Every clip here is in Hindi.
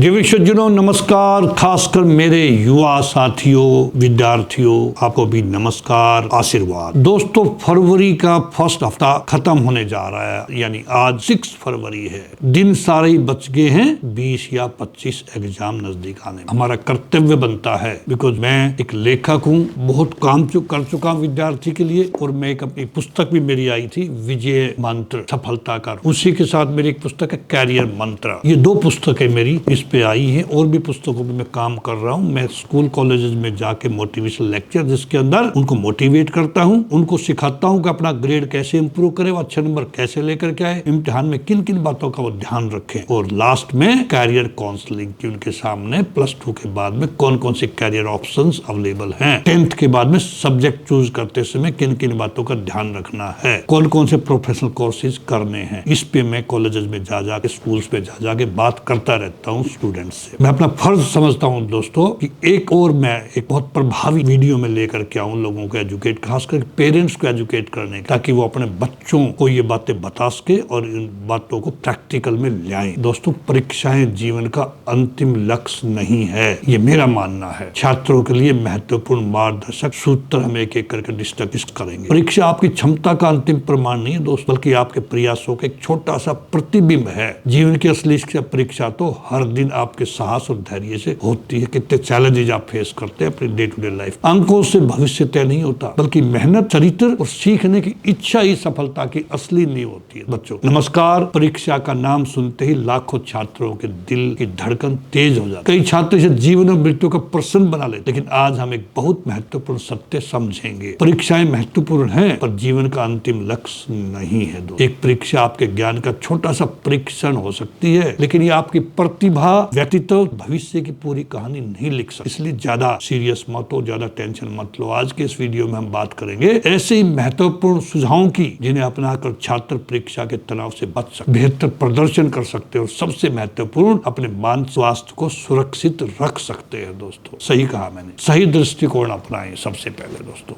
डियर सज्जनों नमस्कार, खासकर मेरे युवा साथियों विद्यार्थियों आपको भी नमस्कार आशीर्वाद। दोस्तों फरवरी का फर्स्ट हफ्ता खत्म होने जा रहा है, यानी आज 6 फरवरी है। दिन सारे ही बच गए हैं, 20 या 25 एग्जाम नजदीक आने। हमारा कर्तव्य बनता है, बिकॉज मैं एक लेखक हूँ, बहुत काम कर चुका हूँ विद्यार्थी के लिए। और मैं एक अपनी पुस्तक भी मेरी आई थी, विजय मंत्र सफलता का। उसी के साथ मेरी एक पुस्तक है कैरियर मंत्र। ये 2 पुस्तकें मेरी इस पे आई है। और भी पुस्तकों पे मैं काम कर रहा हूँ। मैं स्कूल कॉलेजेस में जाके मोटिवेशनल लेक्चर, जिसके अंदर उनको मोटिवेट करता हूँ, उनको सिखाता हूँ कि अपना ग्रेड कैसे इंप्रूव करें, वो अच्छे नंबर कैसे लेकर के आए, इम्तिहान में किन किन बातों का वो ध्यान रखें। और लास्ट में कैरियर काउंसलिंग की उनके सामने +2 के बाद में कौन कौन से कैरियर ऑप्शंस अवेलेबल हैं, 10th के बाद में सब्जेक्ट चूज करते समय किन किन बातों का ध्यान रखना है, कौन कौन से प्रोफेशनल कोर्सेज करने हैं। इस पे मैं कॉलेजेस में जा जाके, स्कूल्स पे जा जाके बात करता रहता हूँ स्टूडेंट्स से। मैं अपना फर्ज समझता हूँ दोस्तों कि मैं एक बहुत प्रभावी वीडियो में लेकर के आऊँ लोगों को एजुकेट, खासकर पेरेंट्स को एजुकेट करने, ताकि वो अपने बच्चों को ये बातें बता सके और इन बातों को प्रैक्टिकल में ले आए। दोस्तों परीक्षाएं जीवन का अंतिम लक्ष्य नहीं है, ये मेरा मानना है। छात्रों के लिए महत्वपूर्ण मार्गदर्शक सूत्र हम एक एक करके डिस्कस करेंगे। परीक्षा आपकी क्षमता का अंतिम प्रमाण नहीं है दोस्त, बल्कि आपके प्रयासों का एक छोटा सा प्रतिबिंब है। जीवन की असली परीक्षा तो हर दिन आपके साहस और धैर्य से होती है। कितने चैलेंजेस आप फेस करते हैं अपनी डे टू डे लाइफ। अंकों से भविष्य तय नहीं होता, बल्कि मेहनत, चरित्र और सीखने की इच्छा ही सफलता की असली नींव होती है। बच्चों नमस्कार। परीक्षा का नाम सुनते ही लाखों छात्रों के दिल की धड़कन तेज हो जाती है। कई छात्र इसे जीवन और मृत्यु का प्रश्न बना लेते, लेकिन आज हम एक बहुत महत्वपूर्ण सत्य समझेंगे। परीक्षाएं महत्वपूर्ण हैं, पर जीवन का अंतिम लक्ष्य नहीं है दोस्त। एक परीक्षा आपके ज्ञान का छोटा सा परीक्षण हो सकती है, लेकिन ये आपकी प्रतिभा, व्यक्तित्व, भविष्य की पूरी कहानी नहीं लिख सकती। इसलिए ज्यादा सीरियस मत हो, ज्यादा टेंशन मत लो। आज के इस वीडियो में हम बात करेंगे ऐसे ही महत्वपूर्ण सुझावों की, जिन्हें अपनाकर छात्र परीक्षा के तनाव से बच सकते, बेहतर प्रदर्शन कर सकते हैं और सबसे महत्वपूर्ण अपने मानसिक स्वास्थ्य को सुरक्षित रख सकते हैं। दोस्तों सही कहा मैंने, सही दृष्टिकोण अपनाएं। सबसे पहले दोस्तों,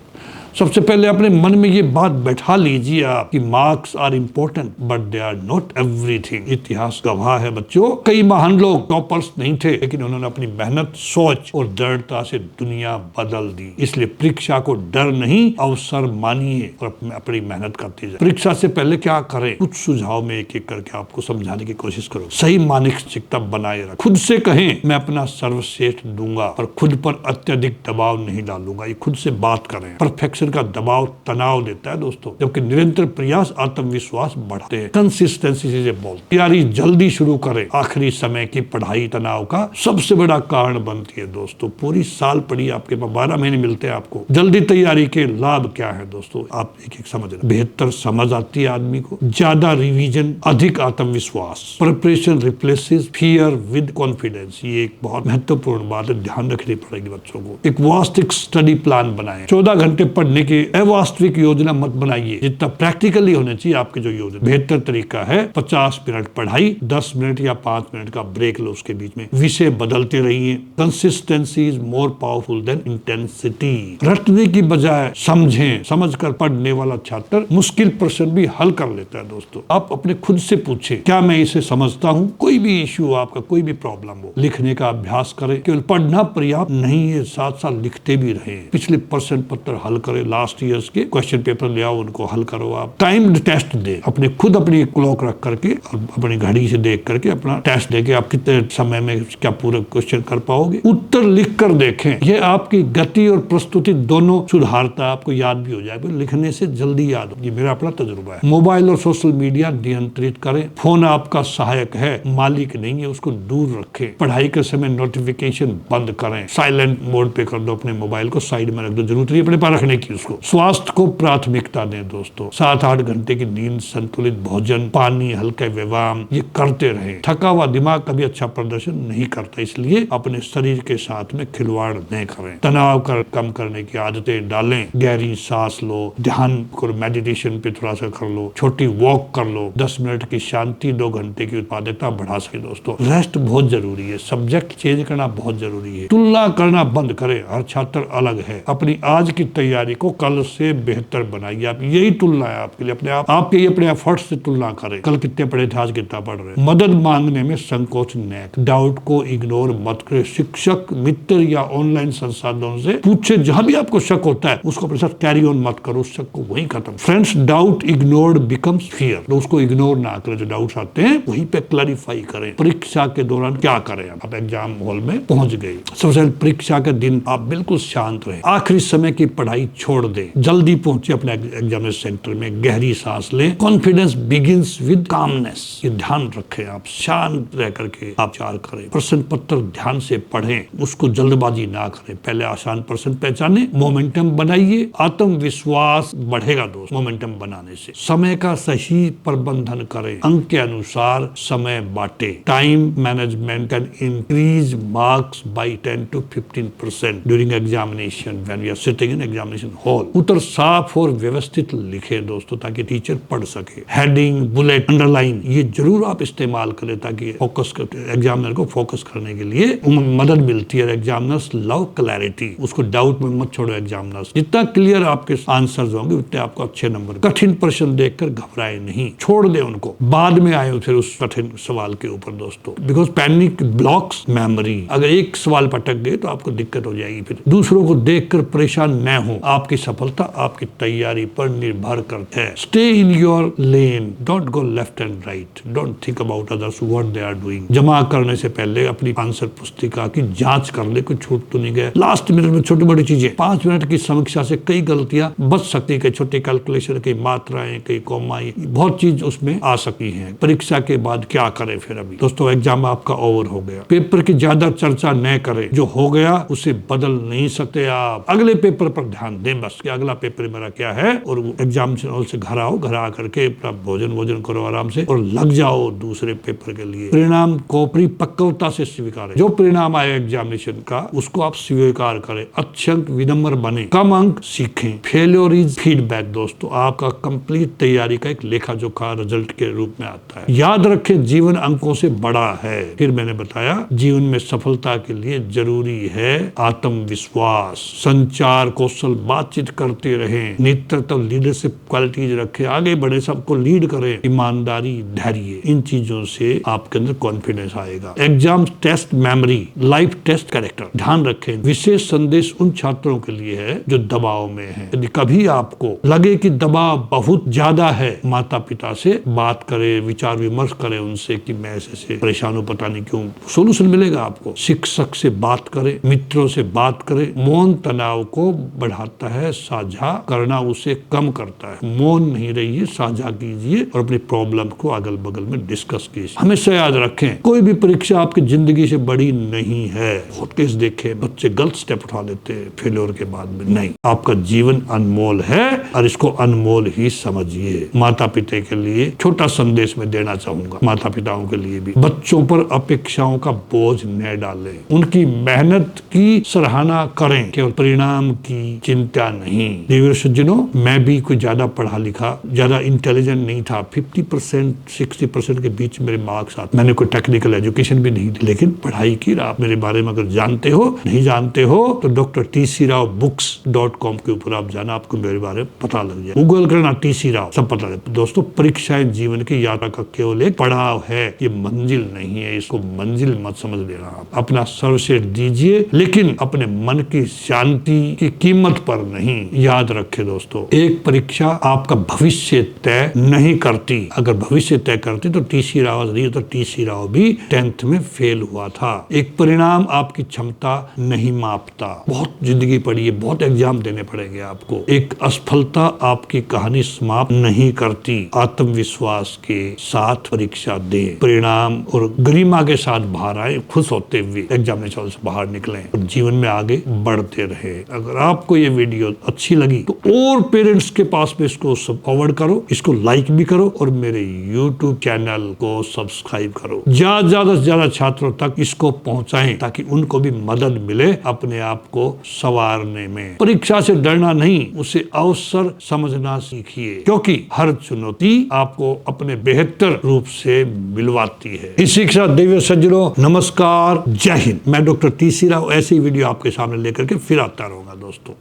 सबसे पहले अपने मन में ये बात बैठा लीजिए आप कि marks are important but they are not everything. इतिहास गवाह है बच्चों, कई महान लोग टॉपर्स नहीं थे, लेकिन उन्होंने अपनी मेहनत, सोच और दृढ़ता से दुनिया बदल दी। इसलिए परीक्षा को डर नहीं, अवसर मानिए और अपनी मेहनत करते जाए। परीक्षा से पहले क्या करें, कुछ सुझाव में एक एक करके आपको समझाने की कोशिश करो। सही मानसिकता बनाए रख। खुद से कहें मैं अपना सर्वश्रेष्ठ दूंगा और खुद पर अत्यधिक दबाव नहीं डालूंगा। ये खुद से बात करें। परफेक्शन का दबाव तनाव देता है दोस्तों, जबकि निरंतर प्रयास आत्मविश्वास बढ़ाते हैं। कंसिस्टेंसी से बोल, तैयारी जल्दी शुरू करें। आखिरी समय की पढ़ाई तनाव का सबसे बड़ा कारण बनती है दोस्तों। पूरी साल पढ़ी, आपके पास 12 महीने मिलते हैं आपको। जल्दी तैयारी के लाभ क्या है दोस्तों, आप एक एक समझ रहे। बेहतर समझ आती है आदमी को, ज्यादा रिवीजन, अधिक आत्मविश्वास। Preparation replaces fear with confidence. ये एक बहुत महत्वपूर्ण बात है, ध्यान रखनी पड़ेगी बच्चों को। एक वास्तविक स्टडी प्लान बनाएं। 14 घंटे पढ़ने की अवास्तविक योजना मत बनाइए, जितना प्रैक्टिकली होना चाहिए आपकी जो योजना। बेहतर तरीका है 50 मिनट पढ़ाई, 10 मिनट या 5 मिनट का ब्रेक लो उसके बीच में। विषय बदलते रहिए। Consistency is more powerful than intensity. रटने की बजाय समझें। समझकर पढ़ने वाला छात्र मुश्किल प्रश्न भी हल कर लेता है दोस्तों। आप अपने खुद से पूछें, क्या मैं इसे समझता हूँ। कोई भी इश्यू आपका, कोई भी प्रॉब्लम हो, लिखने का अभ्यास करें। केवल पढ़ना पर्याप्त नहीं है, साथ साथ लिखते भी रहे। पिछले प्रश्न पत्र हल करें, लास्ट ईयर्स के क्वेश्चन पेपर ले आओ, उनको हल करो। आप टाइम्ड टेस्ट दे, अपने खुद अपनी क्लॉक रख करके और अपनी घड़ी से देख करके अपना टेस्ट देके आप कितने समय में क्या पूरा क्वेश्चन कर पाओगे। उत्तर लिख कर देखें, यह आपकी गति और प्रस्तुति दोनों सुधारता है। आपको याद भी हो जाएगा, लिखने से जल्दी याद हो। ये मेरा अपना तजुर्बा है। मोबाइल और सोशल मीडिया नियंत्रित करें। फोन आपका सहायक है, मालिक नहीं है, उसको दूर रखें। पढ़ाई के समय नोटिफिकेशन बंद करें, साइलेंट मोड पे कर दो। अपने मोबाइल को साइड में रख दो, जरूरत नहीं अपने पास रखने की उसको। स्वास्थ्य को प्राथमिकता दें दोस्तों। 7-8 घंटे की नींद, संतुलित भोजन, पानी, हल्का व्यायाम, ये करते रहे। थका हुआ दिमाग कभी अच्छा प्रदर्शन नहीं करता, इसलिए अपने शरीर के साथ में खिलवाड़ नहीं करें। तनाव कम करने की आदतें डालें। गहरी सांस लो, ध्यान करो, मेडिटेशन पे थोड़ा सा कर लो, छोटी वॉक कर लो। 10 मिनट की शांति 2 घंटे की उत्पादकता बढ़ा सके दोस्तों। रेस्ट बहुत जरूरी है। सब्जेक्ट चेंज करना बहुत जरूरी है। तुलना करना बंद करें। हर छात्र अलग है। अपनी आज की तैयारी को कल से बेहतर बनाइए। आप यही तुलना है आपके लिए, अपने आप आपके ही अपने एफर्ट से तुलना करें। कल कितने पढ़े थे, आज कितना पढ़ रहे हैं। मदद मांगने में संकोच न, डाउट को इग्नोर मत करें। शिक्षक, मित्र या ऑनलाइन संसाधनों से पूछे, जहां भी आपको शक होता है उसको अपने साथ कैरी ऑन मत करो, उस शक को वहीं खत्म। Friends, doubt ignored becomes fear. तो उसको इग्नोर ना करें, जो डाउट्स आते हैं वहीं पे क्लैरिफाई करें। परीक्षा के दौरान क्या करें, आप एग्जाम हॉल में पहुंच गए, सबसे पहले परीक्षा के दिन आप बिल्कुल शांत रहे, आखिरी समय की पढ़ाई छोड़ दें, जल्दी पहुंचे अपने एग्जामिनेशन सेंटर में, गहरी सांस लें। कॉन्फिडेंस बिगिंस विद कामनेस, ये ध्यान रखें, आप शांत रह करके आप विचार करें। प्रश्न पत्र ध्यान से पढ़ें, उसको जल्दबाजी ना करें, पहले आसान प्रश्न पहचाने, मोमेंटम बनाइए, आत्मविश्वास बढ़ेगा दोस्त मोमेंटम बनाने से। समय का सही प्रबंधन करें, अंक के अनुसार समय बांटे। Time management can increase marks by 10 to 15% during examination when we are sitting in examination hall. उत्तर साफ और व्यवस्थित लिखे दोस्तों, ताकि टीचर पढ़ सके। हेडिंग, बुलेट, अंडरलाइन, ये जरूर आप इस्तेमाल करें, ताकि फोकस एग्जामिनर को फोकस करने के लिए मदद मिलती है। एग्जामिनर्स लव क्लैरिटी, उसको डाउट में मत छोड़ो। एग्जामिनर्स जितना क्लियर आपके आंसर्स होंगे उतने आपको अच्छे नंबर। कठिन प्रश्न देखकर घबराए नहीं, छोड़ दे उनको, बाद में आए फिर उस कठिन सवाल के ऊपर दोस्तों, बिकॉज पैनिक ब्लॉक्स मेमोरी। अगर एक सवाल पटक गए तो आपको दिक्कत हो जाएगी। फिर दूसरों को देखकर परेशान न हो, आपकी सफलता आपकी तैयारी पर निर्भर करती है। Stay in your lane, don't go left and right, don't think about others what they are doing. जमा करने से पहले अपनी आंसर पुस्तिका की जांच कर ले, कोई छूट तो नहीं गया। लास्ट मिनट में छोटी बड़ी चीजें, 5 मिनट की समीक्षा से कई गलतियां बच सकती है। छोटी कैलकुलेशन, कई मात्राएं, कई कॉमाएं, बहुत चीज उसमें आ सकती है। परीक्षा के बाद क्या करें फिर? अभी दोस्तों एग्जाम आपका ओवर हो गया, पेपर की ज्यादा चर्चा न करें, जो हो गया उसे बदल नहीं सकते आप। अगले पेपर पर ध्यान दें बस, कि अगला पेपर मेरा क्या है, और एग्जाम से घर आओ, घर आकर के अपना भोजन करो आराम से और लग जाओ दूसरे पेपर के लिए। परिणाम को परिपक्वता से स्वीकार, जो परिणाम आए एग्जामिनेशन का उसको आप स्वीकार करें। अच्छे अंक विनम्र बने, कम अंक सीखें। फेलियर इज फीडबैक दोस्तों, आपका कंप्लीट तैयारी का एक लेखा जोखा रिजल्ट के रूप में आता है। याद रखें, जीवन अंकों से बड़ा है। फिर मैंने बताया, जीवन में सफलता के लिए जरूरी है आत्मविश्वास, संचार कौशल, बातचीत करते रहें, नेतृत्व लीडरशिप क्वालिटीज रखें, आगे बढ़े, सबको लीड करें, ईमानदारी, धैर्य, इन चीजों से आपके अंदर कॉन्फिडेंस आएगा। Exam test memory, life test character, ध्यान रखें, विशेष संदेश उन छात्रों के लिए है जो दबाव में है। यदि कभी आपको लगे कि दबाव बहुत ज्यादा है, माता पिता से बात करें, विचार विमर्श करें उनसे कि मैं ऐसे परेशान हूँ, पता नहीं क्यों, सोल्यूशन मिलेगा आपको। शिक्षक से बात करें, मित्रों से बात करें। मौन तनाव को बढ़ाता है, साझा करना उसे कम करता है। मौन नहीं रहिए, साझा कीजिए और अपनी प्रॉब्लम को अगल बगल में डिस्कस कीजिए। हमेशा याद रखें, कोई भी परीक्षा आपकी जिंदगी से बड़ी नहीं है। बहुत केस देखे, बच्चे गलत स्टेप उठा लेते हैं फेलियर के बाद में। नहीं, आपका जीवन अनमोल है और इसको अनमोल ही समझिए। माता पिता के लिए छोटा संदेश मैं देना चाहूंगा, माता पिताओं के लिए भी, बच्चों पर अपेक्षाओं का बोझ न डालें, उनकी मेहनत की सराहना करें, केवल परिणाम की चिंता नहीं। देवीर सज्जनों, मैं भी कोई ज्यादा पढ़ा लिखा, ज्यादा इंटेलिजेंट नहीं था। 50% 60% के बीच मेरे मार्क्स आते। मैंने कोई टेक्निकल एजुकेशन भी नहीं दी, लेकिन पढ़ाई की। आप मेरे बारे में अगर जानते हो, नहीं जानते हो, तो Dr. Raw books.com के ऊपर आप जाना, आपको मेरे बारे में पता लग जाए। गूगल करना TC राव, सब पता लगे। दोस्तों, परीक्षाएं जीवन की यात्रा का केवल एक पड़ाव है, ये मंजिल नहीं है। इसको मंजिल मत समझ लेना। आप अपना सर्वश्रेष्ठ दीजिए, लेकिन अपने मन की शांति की कीमत पर नहीं। याद रखे दोस्तों, एक परीक्षा आपका भविष्य तय नहीं करती। अगर भविष्य तय करती तो TC राव नहीं, तो TC राव भी 10th में फेल हुआ था। एक परिणाम आपकी क्षमता नहीं मापता। बहुत जिंदगी पड़ी है, बहुत एग्जाम देने पड़ेंगे आपको। एक असफलता आपकी कहानी समाप्त नहीं करती। आत्मविश्वास के साथ परीक्षा दे, परिणाम और गरिमा के साथ बाहर आए, खुश होते हुए एग्जामिनेशन से बाहर निकलें और जीवन में आगे बढ़ते रहे। अगर आपको ये वीडियो अच्छी लगी तो और पेरेंट्स के पास में इसको फॉरवर्ड करो, इसको लाइक भी करो और मेरे YouTube चैनल को सब्सक्राइब करो। ज्यादा से ज्यादा छात्रों तक इसको पहुंचाएं, ताकि उनको भी मदद मिले अपने आप को संवारने में। परीक्षा से डरना नहीं, उसे अवसर समझना सीखिए, क्योंकि हर चुनौती आपको अपने बेहतर रूप से मिलवाती है। इस शिक्षा देवी सज्जनों, नमस्कार, जय हिंद। मैं Dr. TC राव ऐसी वीडियो आपके सामने लेकर के फिर आता रहूंगा दोस्तों।